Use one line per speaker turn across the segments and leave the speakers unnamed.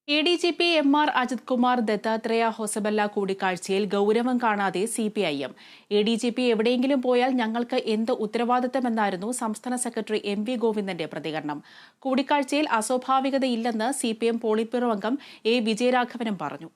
ADGP MR Ajith Kumar Dattatreya Hosabale കൂടിക്കാഴ്ചയിൽ ഗൌരവം കാണാതെ CPIM. ADGP എവിടെയെങ്കിലും പോയാൽ ഞങ്ങൾക്ക് എന്ത് ഉത്തരവാദിത്തമെന്നായിരുന്നു സംസ്ഥാന സെക്രട്ടറി MV ഗോവിന്ദന്റെ പ്രതികരണം. കൂടിക്കാഴ്ചയിൽ അസ്വാഭാവികതയില്ലെന്ന് CPM പോളിറ്റ് ബ്യൂറോ അംഗം A. വിജയരാഘവനും പറഞ്ഞു.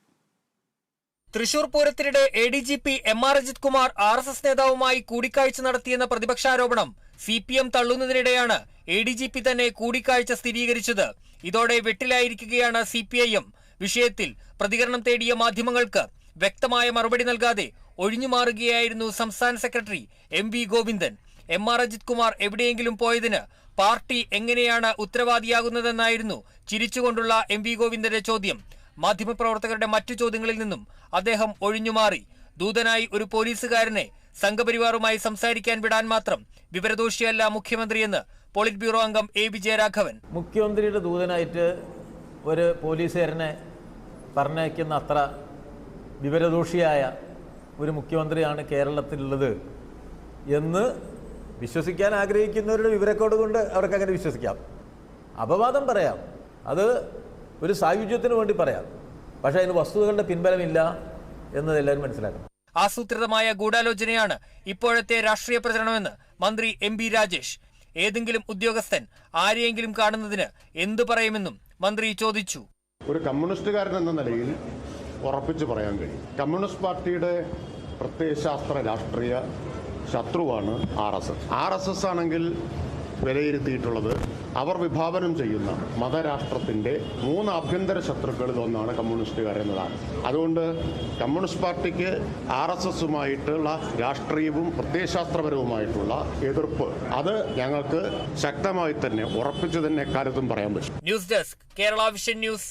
Thrissur പൂരത്തിനിടെ ADGP MR Ajith Kumar RSS നേതാവുമായി കൂടിക്കാഴ്ച നടത്തിയെന്ന പ്രതിപക്ഷാരോപണം CPM തള്ളുന്നതിനിടെയാണ് ADGP തന്നെ കൂടിക്കാഴ്ച സ്ഥിരീകരിച്ചത്. ഇതോടെ വെട്ടിലായിരിക്കുകയാണ് CPIM. വിഷയത്തിൽ പ്രതികരണം തേടിയ മാധ്യമങ്ങൾക്ക് വ്യക്തമായ മറുപടി നൽകാതെ ഒഴിഞ്ഞുമാറുകയായിരുന്നു സംസ്ഥാന സെക്രട്ടറി MV ഗോവിന്ദൻ. MR അജിത് കുമാർ എവിടെയെങ്കിലും പോയതിന് പാർട്ടി എങ്ങനെയാണ് ഉത്തരവാദിയാകുന്നതെന്നായിരുന്നു ചിരിച്ചുകൊണ്ടുള്ള MV ഗോവിന്ദന്റെ ചോദ്യം. മാധ്യമപ്രവർത്തകരുടെ മറ്റു ചോദ്യങ്ങളിൽ നിന്നും അദ്ദേഹം ഒഴിഞ്ഞുമാറി. ദൂതനായി ഒരു പോലീസുകാരനെ സംഘപരിവാറുമായി സംസാരിക്കാൻ വിടാൻ മാത്രം വിവരദോഷിയല്ല മുഖ്യമന്ത്രിയെന്ന് പോളിറ്റ് ബ്യൂറോ അംഗം A. വിജയരാഘവൻ.
മുഖ്യമന്ത്രിയുടെ ദൂതനായിട്ട് ഒരു പോലീസുകാരനെ പറഞ്ഞയക്കുന്ന അത്ര വിവരദോഷിയായ ഒരു മുഖ്യമന്ത്രിയാണ് കേരളത്തിലുള്ളത് എന്ന് വിശ്വസിക്കാൻ ആഗ്രഹിക്കുന്നവരുടെ വിവരക്കോട് കൊണ്ട് അവർക്ക് അങ്ങനെ വിശ്വസിക്കാം. അപവാദം പറയാം, അത് ഒരു സായുജ്യത്തിന് വേണ്ടി പറയാം, പക്ഷേ അതിന് വസ്തുതകളുടെ പിൻബലമില്ല എന്നത് എല്ലാവരും മനസ്സിലാക്കണം.
ആസൂത്രിതമായ ഗൂഢാലോചനയാണ് ഇപ്പോഴത്തെ രാഷ്ട്രീയ പ്രചരണമെന്ന് മന്ത്രി MB രാജേഷ്. ഏതെങ്കിലും ഉദ്യോഗസ്ഥൻ ആരെയെങ്കിലും കാണുന്നതിന് എന്തു പറയുമെന്നും മന്ത്രി ചോദിച്ചു.
ഒരു കമ്മ്യൂണിസ്റ്റുകാരൻ എന്ന നിലയിൽ ഉറപ്പിച്ചു പറയാൻ കഴിയും, കമ്മ്യൂണിസ്റ്റ് പാർട്ടിയുടെ പ്രത്യയശാസ്ത്ര രാഷ്ട്രീയ ശത്രുവാണ് RSS ആണെങ്കിൽ വിലയിരുത്തിയിട്ടുള്ളത് അവർ വിഭാവനം ചെയ്യുന്ന മതരാഷ്ട്രത്തിൻ്റെ 3 ആഭ്യന്തര ശത്രുക്കളിൽ ഒന്നാണ് കമ്മ്യൂണിസ്റ്റുകാരെന്നതാണ്. അതുകൊണ്ട് കമ്മ്യൂണിസ്റ്റ് പാർട്ടിക്ക് RSSുമായിട്ടുള്ള രാഷ്ട്രീയവും പ്രത്യയശാസ്ത്രപരവുമായിട്ടുള്ള എതിർപ്പ് അത് ഞങ്ങൾക്ക് ശക്തമായി തന്നെ ഉറപ്പിച്ചു തന്നെ എക്കാലത്തും പറയാൻ പറ്റും.
News desk, Kerala vision news.